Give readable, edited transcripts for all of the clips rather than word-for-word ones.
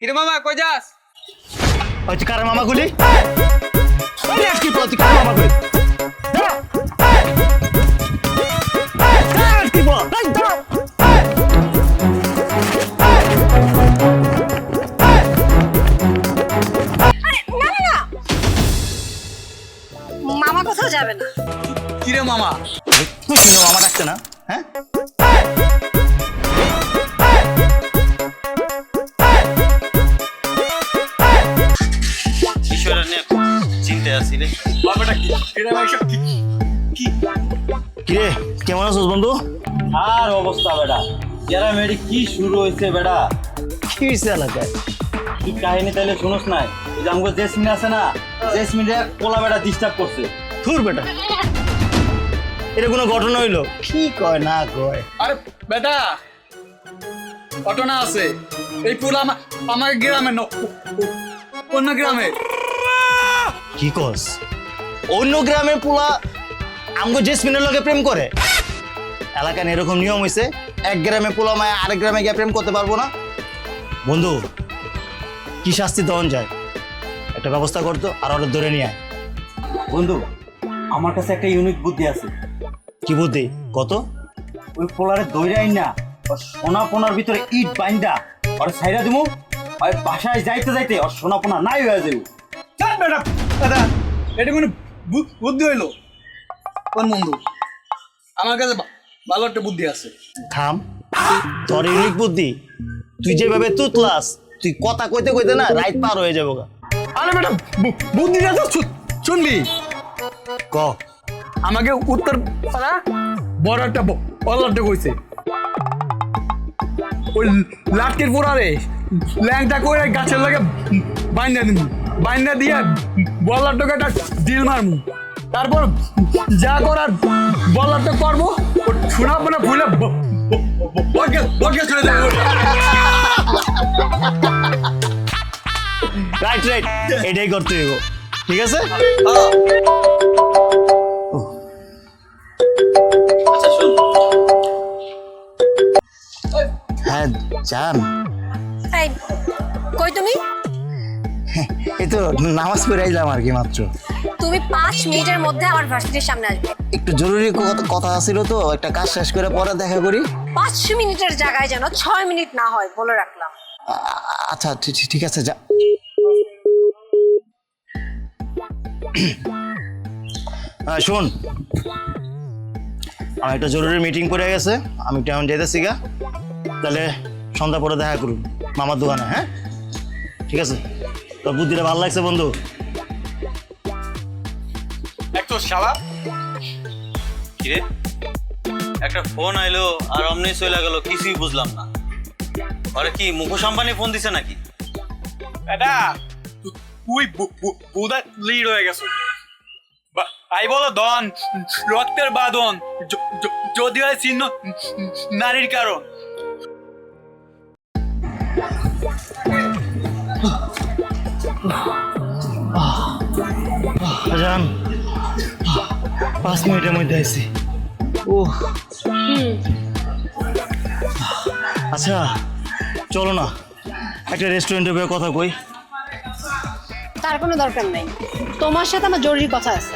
কিরে মামা কই যাস? ওই তুই কারে মামা গুলি কি বল তুই কারে মামা গুলি কি বল মামা কোথাও যাবে না। কিরে মামা তুই কি মামা ডাকছে না? হ্যাঁ চিন্তায় আছি রে বাবাটা কি কিরে ভাই সব কি কি কিরে কেমন আছিস বন্ধু? আর অবস্থা বেটা যারা মেডি কি শুরু হয়েছে বেটা কি হয়েছে এলাকায়? কি কাহিনী তাইলে শুনোস নাই ওই যে আমাকে জেসমিন আছে না জেসমিনে পোলা বেটা ডিস্টার্ব করছে ধুর বেটা এটা কোনো ঘটনা হইলো? কি কয় না কয়? আরে বেটা ঘটনা আছে এই পুরা আমার গ্রামে অন্য গ্রামে কি কস? অন্য গ্রামের পোলা আমগো জেসমিনের লগে প্রেম করে? এলাকায় এরকম নিয়ম হইছে এক গ্রামে পোলা মায়া আরেক গ্রামে গিয়ে প্রেম করতে পারবো না? বন্ধু কি শাস্তি দেওয়া যায় একটা ব্যবস্থা করতো আর ওরা ধরে নিয়ে আয়। বন্ধু আমার কাছে একটা ইউনিক বুদ্ধি আছে কি বুদ্ধি কত? ওই পোলারে দৌড়াই না ওর সোনা পোনার ভিতরে ইট বাইন্দা ওর সাইরা দিমু ওই বাসায় যাইতে যাইতে ওর সোনা পোনা নাই হয়ে যাবে বেটা দাদা এটা কোনো বুদ্ধি হইলো? কোন বন্ধু আমার কাছে ভালো একটা বুদ্ধি আছে। থাম তোর ইউনিক বুদ্ধি তুই যেভাবে তুতলাস তুই কথা কইতে কইতে না রাইট পার হয়ে যাবো গা। আরে বেটা বুদ্ধিটা তো শুনলি ক আমাকে উত্তর পাড়া বড় একটা বল্লাটা কইছে ওই লাঠির পোড়ারে ল্যাংটা করে গাছের লাগে বাইন্দা দিন বাইন্দা দিয়ে বল্লাটাকে একটা ডিল মারমু তারপর যা করার বল্লাটা করবো শোনা মানে ভুলে চলে যাবে। রাইট রাইট এটাই করতে হইব ঠিক আছে। আচ্ছা শুন হ্যাঁ জান এই কই তুমি? এই তো নামাজ পড়ে আইলাম আর কি মাত্র। তুমি 5 মিনিটের মধ্যে আমার ভার্সিটির সামনে আসবে। একটু জরুরি কথা ছিল তো একটা কাজ শেষ করে পরে দেখা করি। 5 মিনিটের জায়গায় যেন 6 মিনিট না হয় বলে রাখলাম। আচ্ছা ঠিক আছে যা। শোন আমার একটা জরুরি মিটিং পড়ে গেছে আমি একটু এখন যেতেছি গা তাহলে সন্ধ্যা পরে দেখা করুন মামার দোকানে। হ্যাঁ ঠিক আছে তোর বুদ্ধিটা ভালো লাগছে বন্ধু। একটু শালা কিরে একটা ফোন আইলো আর অমনি চলে গেল কিছুই বুঝলাম না আরে কি মুকেশ আম্বানি ফোন দিছে নাকি? এটা তুই বুদা লিড হয়ে গেছো আই বলো দন রক্তের বাদন যদি হয় চিহ্ন নারীর কারণ। জান 5 মিনিটের মধ্যে আইছি। ও আচ্ছা চলো না একটা রেস্টুরেন্টে গিয়ে কথা কই। তার কোনো দরকার নেই তোমার সাথে আমার জরুরি কথা আছে।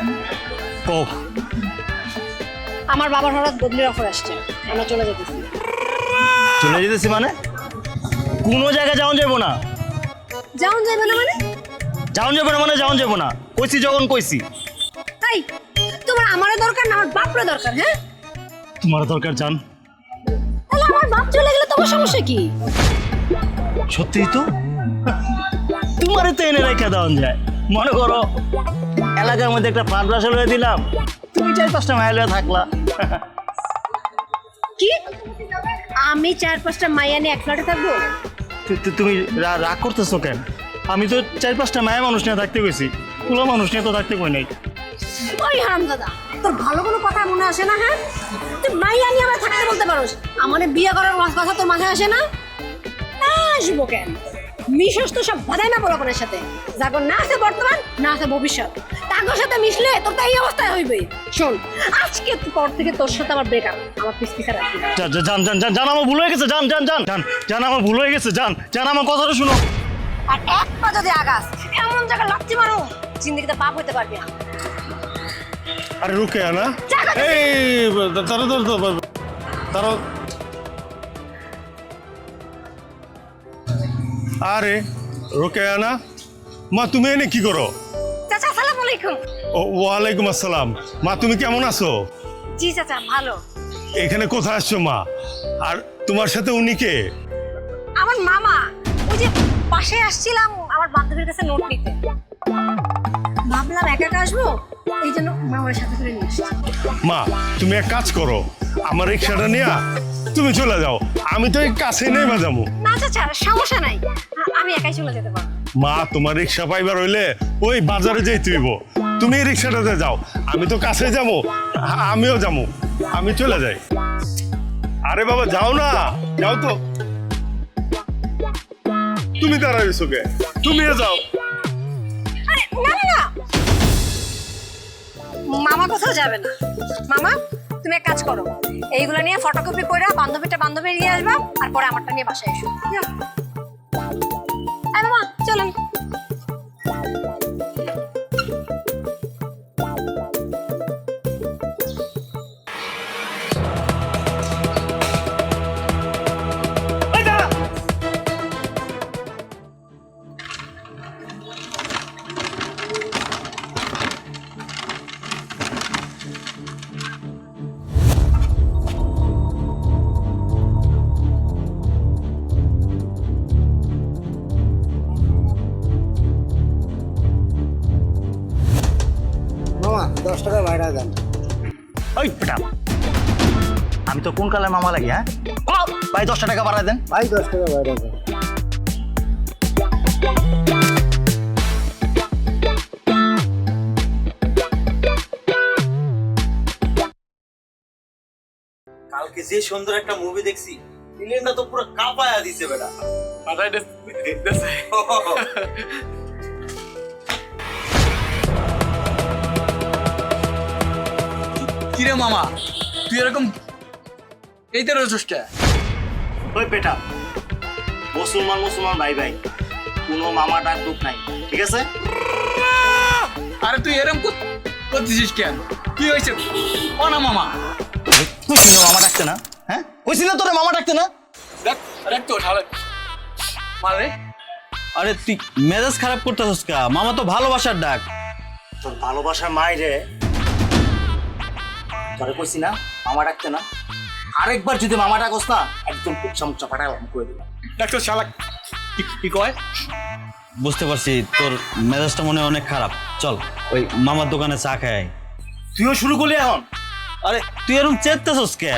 কও। আমার বাবার হঠাৎ বদলির অফার আসছে আমরা চলে যেতেছি। চলে যেতেছি মানে কোনো জায়গায় যাওয়া যাবো না? যাওন যাবে না মানে? যাওয়া যাবো না মানে যাওয়া যাবো না কইছি যখন কইছি। তাই তোমার আমারও দরকার না আমার বাপরও দরকার? হ্যাঁ তোমার দরকার জান। তাহলে আমার বাপ চলে গেলে তোমার সমস্যা কি? সত্যিই তো তোমারে তো এনে রেখে দেওয়া যায়। মনে করো এলাকার মধ্যে একটা ফ্লাড রাশাল হয়ে দিলাম তুমি 4-5টা মাইল হয়ে থাকলা। কি আমি 4-5টা মাইয়া নিয়ে এক ফ্ল্যাটে থাকবো? তুমি রাগ করতেছো কেন? আমি তো 4-5টা মায়া মানুষ নিয়ে থাকতে গেছি পুরো মানুষ নিয়ে তো থাকতে কই নাই। ওই হারামজাদা তোর ভালো কোনো কথা মনে আসে না? হ্যাঁ তুই মাইয়া নিয়ে আমার থাকতে বলতে পারোস আমার বিয়ে করার কথা তোর মাথায় আসে না? আসবো কেন মিশস তো সব বাধাই না বলপনের সাথে যাগর না আছে বর্তমান না আছে ভবিষ্যৎ তাগর সাথে মিশলে তোর তো এই অবস্থায় হইবে। শোন আজকে পর থেকে তোর সাথে আমার ব্রেকআপ আমার পিছপিছা রাখবি জান জান জান জান আমার ভুল হয়ে গেছে জান জান জান জান জান আমার ভুল হয়ে গেছে জান জান আমার কথাটা শুনো আর এক পা যদি আগাস এমন জায়গা লাথি মারো জিন্দগিতে বাপ হইতে পারবি না। আরে রুকে না জায়গা দে। এই তারা তারা আরে রুকে না মা তুমি এনে কি করো? চাচা আসসালামু আলাইকুম। ওয়ালাইকুম আসসালাম। মা তুমি কেমন আছো? জি চাচা ভালো। এখানে কোথায় আসছো মা? আর তোমার সাথে উনি কে? আমার মামা, ওই যে পাশে আসছিলাম আমার বান্ধবীর কাছে নোট নিতে, ভাবলাম একা একা আসবো এই জন্য মামার সাথে করে নিয়ে আসছি। মা তুমি এক কাজ করো, আমার রিক্সাটা নিয়ে তুমি চলে যাও, আমি তো এই কাছে নেই যাবো। না চাচা সমস্যা নাই, আমি একাই চলে যেতে পারবো। মা তোমার রিক্সা পাইবার হইলে ওই বাজারে যেতে হইব, তুমি এই রিক্সাটাতে যাও, আমি তো কাছে যাবো, আমিও যাবো, আমি চলে যাই। আরে বাবা যাও না, যাও তো। তুমি দাঁড়াইছো কে? তুমিও যাও। আরে না না না, মামা কোথাও যাবে না। মামা তুমি এক কাজ করো, এইগুলো নিয়ে ফটোকপি করে বান্ধবীর নিয়ে আসবা, আর পরে আমারটা নিয়ে বাসায় এসো। যাও। মামা চলেন। মামা 10 টাকা বাইরে দেন। ওই বেটা, আমি তো কোন কালে মামা লাগি? হ্যাঁ ভাই 10 টাকা বাড়ায় দেন। ভাই 10 টাকা বাইরে দেন। কালকে যে সুন্দর একটা মুভি দেখছি, ফিল্মটা তো পুরো কাঁপায়া দিছে বেটা। কিরে মামা তুই এরকম এইতে রয়েছিস কে? ওই বেটা, মুসলমান ভাই ভাই, কোনো মামাটার দুঃখ নাই, ঠিক আছে? আরে তুই এরকম করতেছিস কেন? কি হয়েছে ও না মামা? কইছিল মামা ডাকতে না? হ্যাঁ কইছিল তোরে মামা ডাকতে না? দেখ তো তাহলে মারে। আরে তুই মেজাজ খারাপ করতেছস কা? মামা তো ভালোবাসার ডাক। তোর ভালোবাসার মাইরে তোরে কইছি না মামা ডাকতে না? আরেকবার যদি মামা ডাকস না একদম কুচ্ছা মুচ্ছা ফাটাইলাম কই দিলাম। দেখ তো শালা কি কয়। বুঝতে পারছি তোর মেজাজটা মনে হয় অনেক খারাপ। চল ওই মামার দোকানে চা খাই। তুইও শুরু করলি এখন? আরে তুই এরকম চেতেছস কে?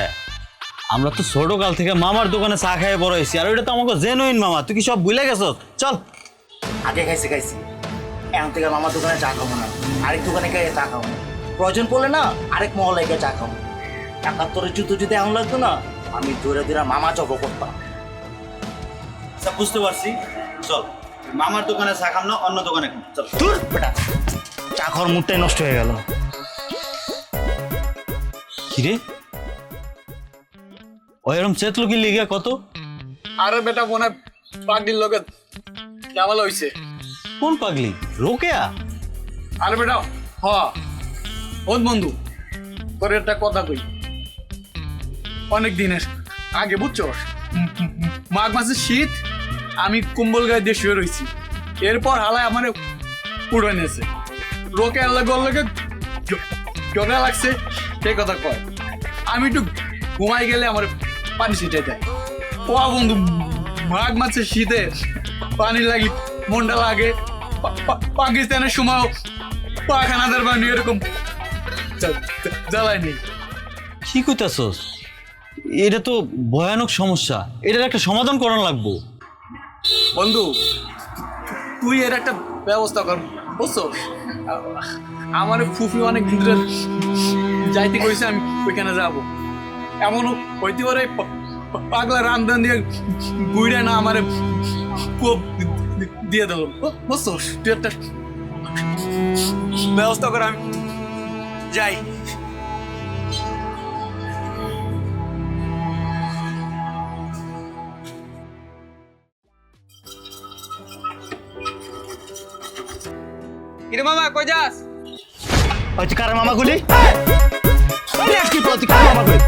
আমরা তো ছোটকাল থেকে মামার দোকানে চা খাই বড় হয়েছি, আর ওইটা তো আমাকে জেনুইন মামা। তুই কি সব ভুলে গেছস? চল। আগে খাইছি এখন থেকে মামার দোকানে চা খাবো না, আরেক দোকানে গিয়ে চা খাবো না, প্রয়োজন পড়লে না আরেক মহলায় গিয়ে চা খাবো। 71 জুতো যদি এখন লাগতো না আমি ধরে ধরে মামা জব করতাম। আচ্ছা বুঝতে পারছি, চল মামার দোকানে চা খাম না, অন্য দোকানে খাম। চল। ধুর বেটা, চা খাওয়ার মুডটাই নষ্ট হয়ে গেল। কিরে ও এরকম চেতলো কি লিগে কত? আরে বেটা মনে পাগলির লগে ঝামেলা হইছে। কোন পাগলি? রোকেয়া? আরে বেটা ওর বন্ধু, তোর একটা কথা কই। অনেক দিনের আগে বুঝছস, মাঘ মাসের শীত, আমি কুম্বল গায়ে দিয়ে শুয়ে রয়েছি। এরপর হালায় আমার উড়ে নিয়েছে। রোকে আল্লাহ গল্লাকে জোরে লাগছে সেই কথা কয়। আমি একটু ঘুমাই গেলে আমার পানি ছিটে দেয়। ও বন্ধু, মাঘ মাসের শীতে পানি লাগি মনটা লাগে। পাকিস্তানের সময় পাখানাদের বানি এরকম জ্বালায় নেই। কি কইতাছস? এটা তো ভয়ানক সমস্যা, এটার একটা সমাধান করানো লাগবো। বন্ধু তুই এর একটা ব্যবস্থা কর, বুঝছো? আমার ফুফি অনেক দিন ধরে যাইতে কইছে, আমি ওইখানে যাবো। এমনও হইতে পারে পাগলা রামদান দিয়ে গুইড়ে না আমার কোপ দিয়ে দেবো, বুঝছো? তুই একটা ব্যবস্থা কর, আমি যাই। কিরে মামা কই যাস? ওই তুই কার মামা গুলি কি তুই কার মামা গুলি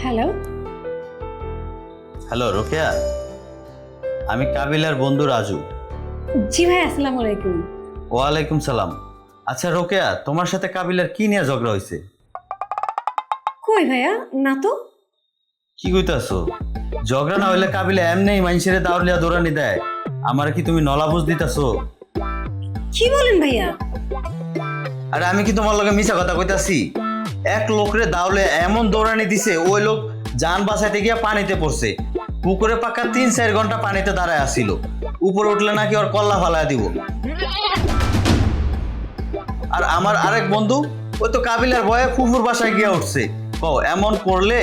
হ্যালো, হ্যালো রোকেয়া, আমি কাবিলার বন্ধু রাজু। জি ভাই, আসসালামু আলাইকুম। ওয়ালাইকুম সালাম। আচ্ছা রোকেয়া, তোমার সাথে কাবিলার কি নিয়ে ঝগড়া হয়েছে? কই ভাইয়া, না তো। কি কইতাছো? ঝগড়া না হইলে কাবিলা এমনি মানুষের দাউলিয়া দৌড়ানি দেয়। আমার কি তুমি নলাবুজ দিতাছো? কি বলেন ভাইয়া? আরে আমি কি তোমার লগে মিছা কথা কইতাছি? এক লোকরে দাউলে এমন দৌড়ানি দিছে, ওই লোক জান বাঁচাইতে গিয়া পানিতে পড়ছে। পুকুরে পাকা 3-4 ঘন্টা পানিতে দাঁড়ায় আসছিল। উপরে উঠলে নাকি ওর কল্লা ফালায় দিব। আর আমার আরেক বন্ধু, ওই তো কাবিলার ভয়ে ফুফুর বাসায় গিয়া উঠছে। এমন করলে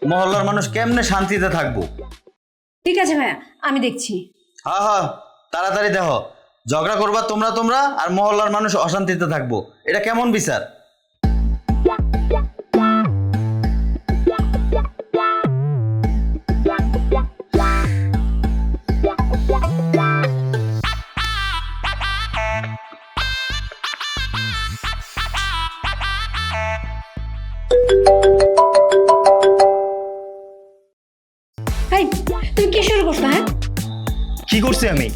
মহল্লার মানুষ কেমনে শান্তিতে থাকবো? ঠিক আছে ভাইয়া, আমি দেখছি। হ্যাঁ হ্যাঁ, তাড়াতাড়ি দেখো। ঝগড়া করবা তোমরা আর মহল্লার মানুষ অশান্তিতে থাকবো। এটা কেমন বিচার? ভাই, তুমি কি শুরু করছো? হ্যাঁ, কি করছি আমি?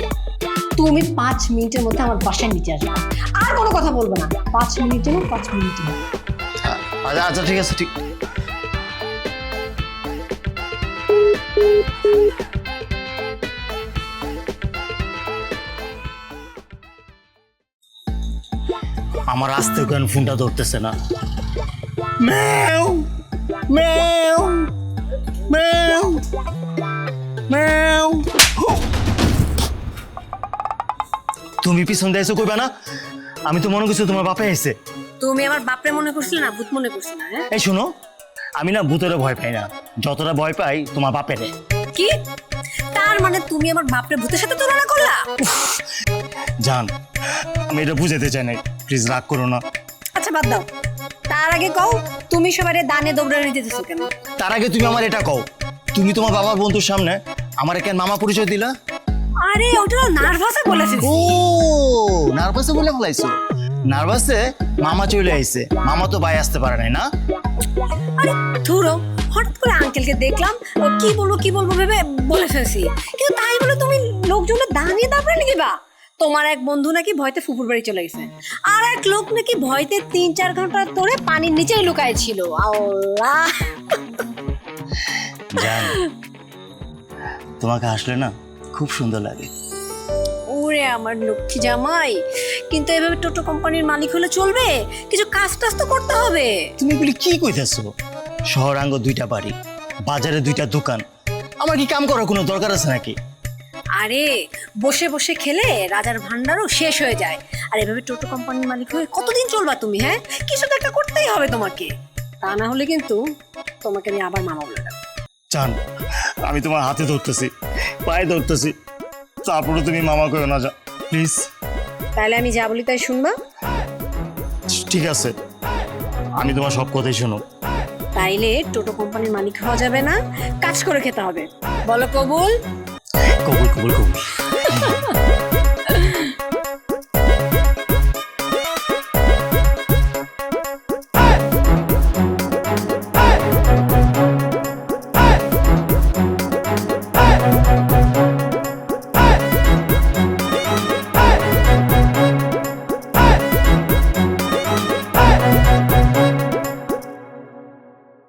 তুমি 5 মিনিটের মধ্যে আমার বাসায় নিচে আসবে, আর কোনো কথা বলবো না। 5 মিনিটের মধ্যে 5 মিনিটের মধ্যে। আচ্ছা আচ্ছা ঠিক আছে, ঠিক। আমার আসতে কেন ফোনটা ধরতেছে না? ম্যাও ম্যাও ম্যাও ম্যাও। তুমি পিছন দিয়েছো কইবা না? আমি তো মনে করছি তোমার বাপে এসে। তুমি আমার বাপরে মনে করছিলে না, ভূত মনে করছিলে না? হ্যাঁ, এই শোনো, আমি না ভূতেরও ভয় পাই না, যতটা ভয় পাই তোমার বাপেরে। কি? তার মানে তুমি আমার বাপরে ভূতের সাথে তুলনা করলা? জান, আমি এটা বুঝাতে চাই না, প্লিজ রাগ করো না। আচ্ছা বাদ দাও, তার আগে কও, তুমি সবারে দানে দৌড়ানি দিতেছো কেন? তার আগে তুমি আমার এটা কও, তুমি তোমার বাবার বন্ধুর সামনে আমার কেন মামা পরিচয় দিলা? আরে ওটা নার্ভাসে বলেছিস। ও নার্ভাসে বলে ফেলাইছো? নার্ভাসে মামা চলে আইছে, মামা তো ভাই আসতে পারে নাই না? আরে ধুরো, হঠাৎ করে আঙ্কেলকে দেখলাম, ও কি বলবো ভেবে বলে ফেলছি। কিন্তু তাই বলে তুমি লোকজনের দাঁড়িয়ে দাঁড়াবে দিবা? তোমার এক বন্ধু নাকি ভয়তে ফুপুর বাড়ি চলে গেছে, আর এক লোক নাকি ভয়তে 3-4 ঘন্টা ধরে পানির নিচেই লুকায় ছিল। আল্লাহ, জান, তোমাকে আসলে না খুব সুন্দর লাগে। ওরে আমার লক্ষ্মী জামাই, কিন্তু এভাবে টোটো কোম্পানির মালিক হলে চলবে? কিছু কাজ টাজ তো করতে হবে। তুমি এগুলি কি কইতেছো? শহরাঙ্গ 2টা বাড়ি, বাজারে 2টা দোকান, আমার কি কাম করার কোনো দরকার আছে নাকি? আরে বসে বসে খেলে রাজার ভান্ডারও শেষ হয়ে যায়, আর এভাবে টোটো কোম্পানির মালিক হয়ে কতদিন চলবা তুমি? হ্যাঁ, কিছু তো একটা করতেই হবে তোমাকে, তা না হলে কিন্তু তোমাকে আমি আবার মামা বলে দেবো। জান, আমি তোমার হাতে ধরতেছি, পায়ে ধরতেছি, তারপরে তুমি মামা কইও না, যা প্লিজ। তাহলে আমি যা বলি তাই শুনবা? ঠিক আছে, আমি তোমার সব কথাই শুনো। তাইলে টোটো কোম্পানির মালিক হওয়া যাবে না, কাজ করে খেতে হবে। বলো কবুল? কবুল কবুল কবুল।